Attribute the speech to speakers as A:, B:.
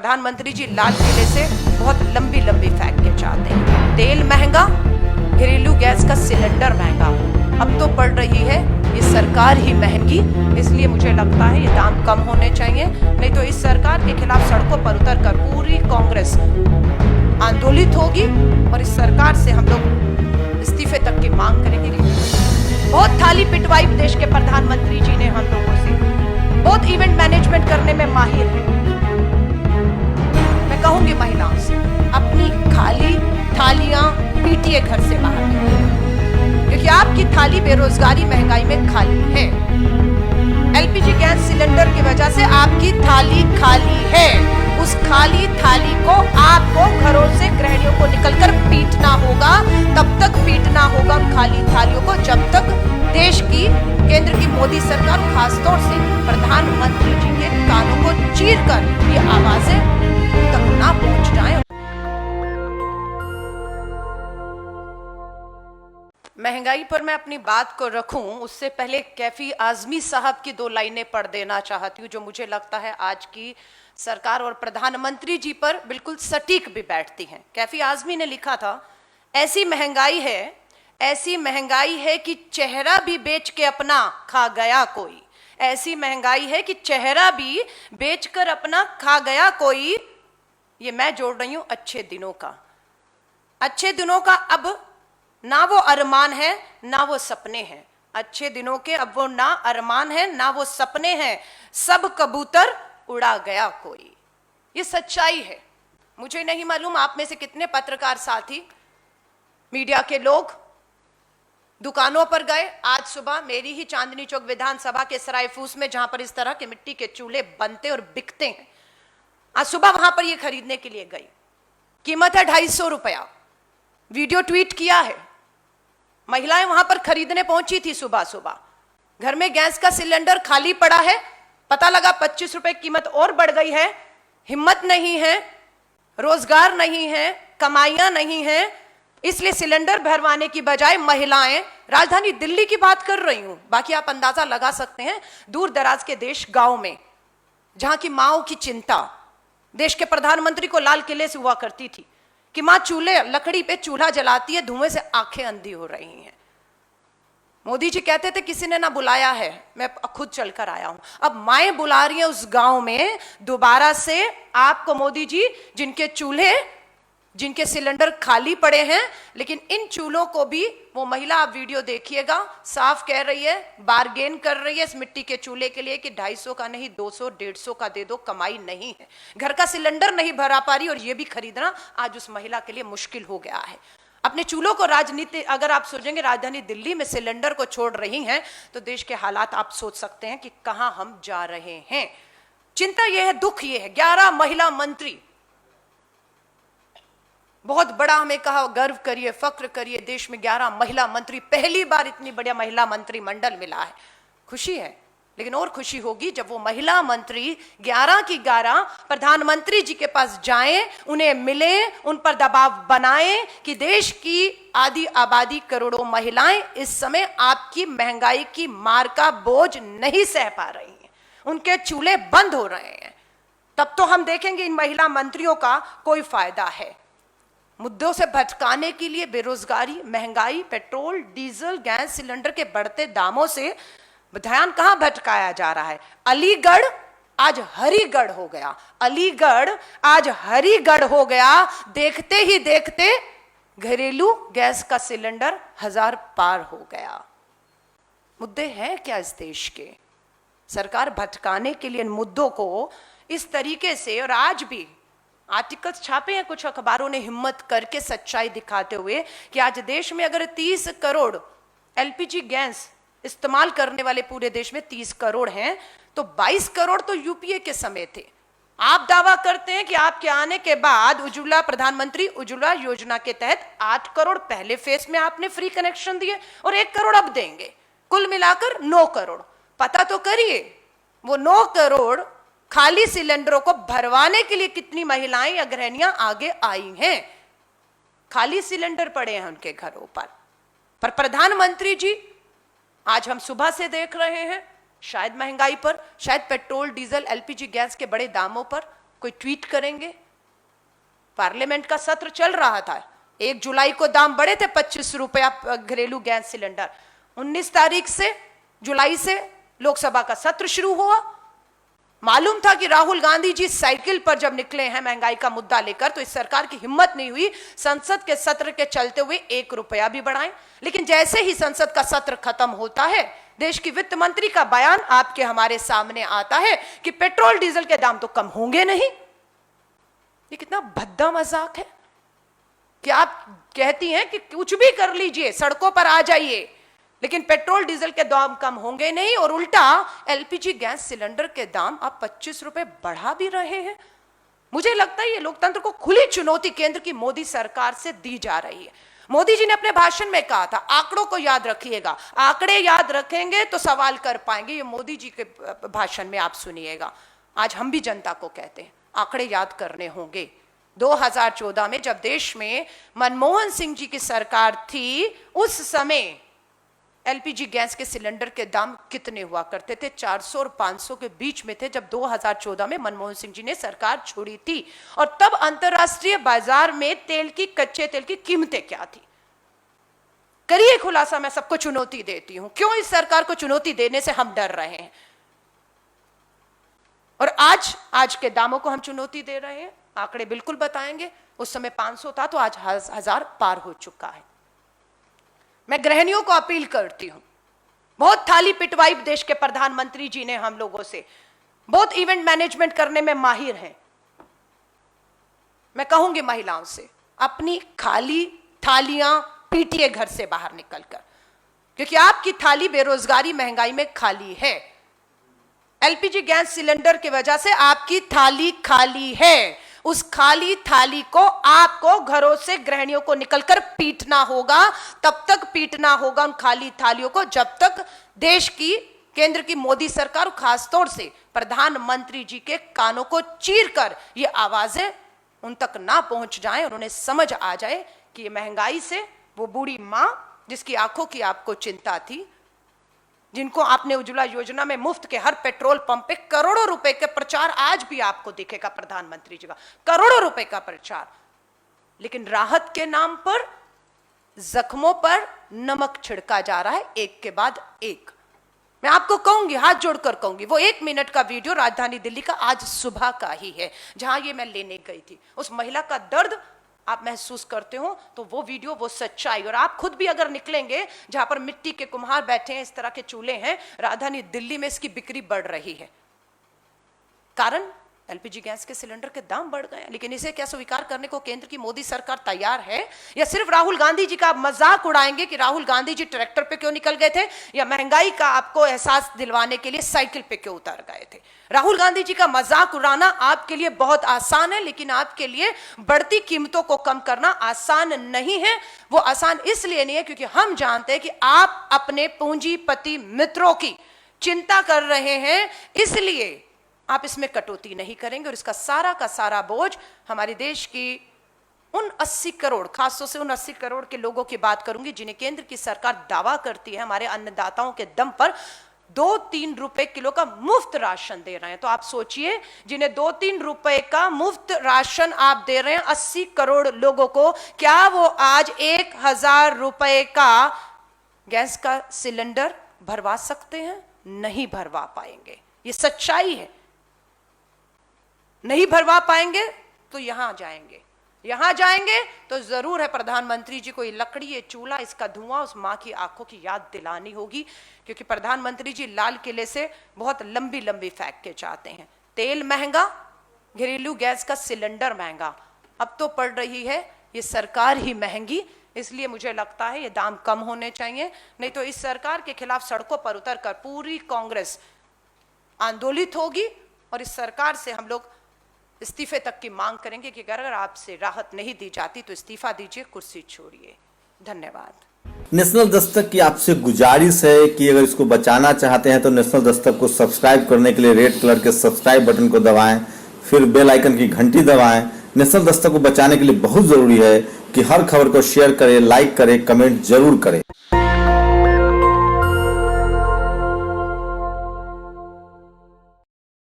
A: प्रधानमंत्री जी लाल किले से बहुत लंबी लंबी फैक्टें चाहते हैं। तेल महंगा, घरेलू गैस का सिलेंडर महंगा, अब तो पड़ रही है ये सरकार ही महंगी। इसलिए मुझे लगता है ये दाम कम होने चाहिए, नहीं तो इस सरकार के खिलाफ सड़कों पर उतरकर पूरी कांग्रेस आंदोलित होगी और इस सरकार से हम लोग इस्तीफे तक की मांग करेंगे। बहुत थाली पिटवाई देश के प्रधानमंत्री जी ने हम लोगों से, बहुत इवेंट मैनेजमेंट करने में माहिर है। मैं कहूंगी महिलाओं से अपनी खाली थालियां पीटिए घर से बाहर, क्योंकि आपकी थाली बेरोजगारी महंगाई में खाली है। एलपीजी गैस सिलेंडर की वजह से आपकी थाली खाली है। उस खाली थाली को आपको घरों से गृहिणियों को निकलकर पीटना होगा। तब तक पीटना होगा उन खाली थालियों को जब तक देश की केंद्र की मोदी सरकार, खासतौर से प्रधानमंत्री जी के कानों को चीरकर ये आवाजें तक ना पहुंच जाएं। महंगाई पर मैं अपनी बात को रखूं उससे पहले कैफी आजमी साहब की 2 लाइनें पढ़ देना चाहती हूं, जो मुझे लगता है आज की सरकार और प्रधानमंत्री जी पर बिल्कुल सटीक भी बैठती हैं। कैफी आजमी ने लिखा था, ऐसी महंगाई है कि चेहरा भी बेच के अपना खा गया कोई। ऐसी महंगाई है कि चेहरा भी बेचकर अपना खा गया कोई। ये मैं जोड़ रही हूं अच्छे दिनों का अब ना वो अरमान है ना वो सपने हैं। अच्छे दिनों के अब वो ना अरमान है ना वो सपने हैं, सब कबूतर उड़ा गया कोई। ये सच्चाई है। मुझे नहीं मालूम आप में से कितने पत्रकार साथी, मीडिया के लोग दुकानों पर गए। आज सुबह मेरी ही चांदनी चौक विधानसभा के सरायफूस में, जहां पर इस तरह के मिट्टी के चूल्हे बनते और बिकते हैं, आज सुबह वहां पर ये खरीदने के लिए गई। कीमत है 250 रुपया। वीडियो ट्वीट किया है। महिलाएं वहां पर खरीदने पहुंची थी सुबह सुबह। घर में गैस का सिलेंडर खाली पड़ा है, पता लगा 25 रुपए कीमत और बढ़ गई है। हिम्मत नहीं है, रोजगार नहीं है, कमाइयां नहीं है, इसलिए सिलेंडर भरवाने की बजाय महिलाएं, राजधानी दिल्ली की बात कर रही हूं, बाकी आप अंदाजा लगा सकते हैं दूर दराज के देश, गांव में, जहां की माओ की चिंता देश के प्रधानमंत्री को लाल किले से हुआ करती थी कि मां चूल्हे, लकड़ी पे चूल्हा जलाती है, धुएं से आंखें अंधी हो रही हैं। मोदी जी कहते थे किसी ने ना बुलाया है, मैं खुद चलकर आया हूं। अब माएं बुला रही हैं उस गांव में दोबारा से आपको मोदी जी, जिनके चूल्हे, जिनके सिलेंडर खाली पड़े हैं, लेकिन इन चूल्हों को भी वो महिला, आप वीडियो देखिएगा, साफ कह रही है, बार्गेन कर रही है इस मिट्टी के चूल्हे के लिए कि 250 का नहीं 200 150 का दे दो, कमाई नहीं है। घर का सिलेंडर नहीं भरा पा रही और ये भी खरीदना आज उस महिला के लिए मुश्किल हो गया है। अपने चूल्हों को राजनीति, अगर आप सोचेंगे राजधानी दिल्ली में सिलेंडर को छोड़ रही हैं, तो देश के हालात आप सोच सकते हैं कि कहां हम जा रहे हैं। चिंता यह है, दुख यह है, 11 महिला मंत्री, बहुत बड़ा हमें कहा गर्व करिए, फक्र करिए, देश में 11 महिला मंत्री, पहली बार इतनी बढ़िया महिला मंत्रिमंडल मिला है। खुशी है, लेकिन और खुशी होगी जब वो महिला मंत्री 11 की 11 प्रधानमंत्री जी के पास जाएं, उन्हें मिले, उन पर दबाव बनाएं कि देश की आधी आबादी, करोड़ों महिलाएं इस समय आपकी महंगाई की मार का बोझ नहीं सह पा रही हैं, उनके चूल्हे बंद हो रहे हैं। तब तो हम देखेंगे इन महिला मंत्रियों का कोई फायदा है। मुद्दों से भटकाने के लिए, बेरोजगारी, महंगाई, पेट्रोल, डीजल, गैस सिलेंडर के बढ़ते दामों से ध्यान कहां भटकाया जा रहा है। अलीगढ़ आज हरिगढ़ हो गया, अलीगढ़ आज हरिगढ़ हो गया। देखते ही देखते घरेलू गैस का सिलेंडर 1000 पार हो गया। मुद्दे हैं क्या इस देश के? सरकार भटकाने के लिए इन मुद्दों को इस तरीके से, और आज भी आर्टिकल्स छापे हैं कुछ अखबारों ने हिम्मत करके, सच्चाई दिखाते हुए कि आज देश में अगर 30 करोड़ एलपीजी गैस इस्तेमाल करने वाले पूरे देश में 30 करोड़ हैं, तो 22 करोड़ तो यूपीए के समय थे। आप दावा करते हैं कि आपके आने के बाद उज्ज्वला, प्रधानमंत्री उज्ज्वला योजना के तहत 8 करोड़ पहले फेज में आपने फ्री कनेक्शन दिए और 1 करोड़ अब देंगे, कुल मिलाकर 9 करोड़। पता तो करिए वो 9 करोड़ खाली सिलेंडरों को भरवाने के लिए कितनी महिलाएं या गृहिणियां आगे आई हैं। खाली सिलेंडर पड़े हैं उनके घरों पर प्रधानमंत्री जी आज हम सुबह से देख रहे हैं, शायद महंगाई पर, शायद पेट्रोल, डीजल, एलपीजी गैस के बड़े दामों पर कोई ट्वीट करेंगे? पार्लियामेंट का सत्र चल रहा था, 1 जुलाई को दाम बढ़े थे 25 रुपया घरेलू गैस सिलेंडर। 19 तारीख से जुलाई से लोकसभा का सत्र शुरू हुआ। मालूम था कि राहुल गांधी जी साइकिल पर जब निकले हैं महंगाई का मुद्दा लेकर, तो इस सरकार की हिम्मत नहीं हुई संसद के सत्र के चलते हुए 1 रुपया भी बढ़ाएं। लेकिन जैसे ही संसद का सत्र खत्म होता है, देश की वित्त मंत्री का बयान आपके हमारे सामने आता है कि पेट्रोल डीजल के दाम तो कम होंगे नहीं। ये कितना भद्दा मजाक है कि आप कहती हैं कि कुछ भी कर लीजिए, सड़कों पर आ जाइए, लेकिन पेट्रोल डीजल के दाम कम होंगे नहीं, और उल्टा एलपीजी गैस सिलेंडर के दाम आप 25 रुपए बढ़ा भी रहे हैं। मुझे लगता है ये लोकतंत्र को खुली चुनौती केंद्र की मोदी सरकार से दी जा रही है। मोदी जी ने अपने भाषण में कहा था, आंकड़ों को याद रखिएगा, आंकड़े याद रखेंगे तो सवाल कर पाएंगे। ये मोदी जी के भाषण में आप सुनिएगा। आज हम भी जनता को कहते हैं, आंकड़े याद करने होंगे। 2014 में जब देश में मनमोहन सिंह जी की सरकार थी, उस समय एलपीजी गैस के सिलेंडर के दाम कितने हुआ करते थे? 400 और 500 के बीच में थे जब 2014 में मनमोहन सिंह जी ने सरकार छोड़ी थी। और तब अंतरराष्ट्रीय बाजार में तेल की, कच्चे तेल की कीमतें क्या थी? करिए खुलासा, मैं सबको चुनौती देती हूं। क्यों इस सरकार को चुनौती देने से हम डर रहे हैं? और आज के दामों को हम चुनौती दे रहे हैं। आंकड़े बिल्कुल बताएंगे। उस समय 500 था तो आज 1000 पार हो चुका है। मैं गृहिणियों को अपील करती हूं, बहुत थाली पिटवाई देश के प्रधानमंत्री जी ने हम लोगों से, बहुत इवेंट मैनेजमेंट करने में माहिर हैं। मैं कहूंगी महिलाओं से, अपनी खाली थालियां पीटिए घर से बाहर निकलकर, क्योंकि आपकी थाली बेरोजगारी महंगाई में खाली है। एलपीजी गैस सिलेंडर की वजह से आपकी थाली खाली है। उस खाली थाली को आपको घरों से गृहिणियों को निकलकर पीटना होगा। तब तक पीटना होगा उन खाली थालियों को जब तक देश की, केंद्र की मोदी सरकार, खासतौर से प्रधानमंत्री जी के कानों को चीरकर ये आवाजें उन तक ना पहुंच जाएं और उन्हें समझ आ जाए कि ये महंगाई से वो बूढ़ी मां जिसकी आंखों की आपको चिंता थी, जिनको आपने उज्ज्वला योजना में मुफ्त के हर पेट्रोल पंप पे करोड़ों रुपए के प्रचार, आज भी आपको दिखेगा प्रधानमंत्री जी का करोड़ों रुपए का प्रचार, लेकिन राहत के नाम पर जख्मों पर नमक छिड़का जा रहा है, एक के बाद एक। मैं आपको कहूंगी, हाथ जोड़कर कहूंगी, वो 1 मिनट का वीडियो राजधानी दिल्ली का आज सुबह का ही है, जहां ये मैं लेने गई थी। उस महिला का दर्द आप महसूस करते हो तो वो वीडियो, वो सच्चाई। और आप खुद भी अगर निकलेंगे जहां पर मिट्टी के कुम्हार बैठे हैं, इस तरह के चूल्हे हैं, राजधानी दिल्ली में इसकी बिक्री बढ़ रही है। कारण एलपीजी गैस के सिलेंडर के दाम बढ़ गए। लेकिन इसे क्या स्वीकार करने को केंद्र की मोदी सरकार तैयार है? या सिर्फ राहुल गांधी जी का मजाक उड़ाएंगे कि राहुल गांधी जी ट्रैक्टर पे क्यों निकल गए थे, या महंगाई का आपको एहसास दिलवाने के लिए साइकिल पे क्यों उतर गए थे? राहुल गांधी जी का मजाक उड़ाना आपके लिए बहुत आसान है, लेकिन आपके लिए बढ़ती कीमतों को कम करना आसान नहीं है। वो आसान इसलिए नहीं है क्योंकि हम जानते हैं कि आप अपने पूंजीपति मित्रों की चिंता कर रहे हैं, इसलिए आप इसमें कटौती नहीं करेंगे। और इसका सारा का सारा बोझ हमारे देश की उन 80 करोड़, खासतौर से उन 80 करोड़ के लोगों की बात करूंगी जिन्हें केंद्र की सरकार दावा करती है हमारे अन्नदाताओं के दम पर 2-3 रुपए किलो का मुफ्त राशन दे रहे हैं। तो आप सोचिए, जिन्हें 2-3 रुपए का मुफ्त राशन आप दे रहे हैं 80 करोड़ लोगों को, क्या वो आज 1000 रुपए का गैस का सिलेंडर भरवा सकते हैं? नहीं भरवा पाएंगे। ये सच्चाई है। नहीं भरवा पाएंगे तो यहां जाएंगे तो जरूर है प्रधानमंत्री जी को ये लकड़ी, ये चूल्हा, इसका धुआं उस मां की आंखों की याद दिलानी होगी। क्योंकि प्रधानमंत्री जी लाल किले से बहुत लंबी लंबी फेंक के चाहते हैं। तेल महंगा, घरेलू गैस का सिलेंडर महंगा, अब तो पड़ रही है ये सरकार ही महंगी। इसलिए मुझे लगता है ये दाम कम होने चाहिए, नहीं तो इस सरकार के खिलाफ सड़कों पर उतरकर पूरी कांग्रेस आंदोलित होगी और इस सरकार से हम लोग इस्तीफे तक की मांग करेंगे कि अगर आपसे राहत नहीं दी जाती तो इस्तीफा दीजिए, कुर्सी छोड़िए। धन्यवाद।
B: नेशनल दस्तक की आपसे गुजारिश है कि अगर इसको बचाना चाहते हैं तो नेशनल दस्तक को सब्सक्राइब करने के लिए रेड कलर के सब्सक्राइब बटन को दबाएं, फिर बेल आइकन की घंटी दबाएं। नेशनल दस्तक को बचाने के लिए बहुत जरूरी है कि हर खबर को शेयर करें, लाइक करें, कमेंट जरूर करें।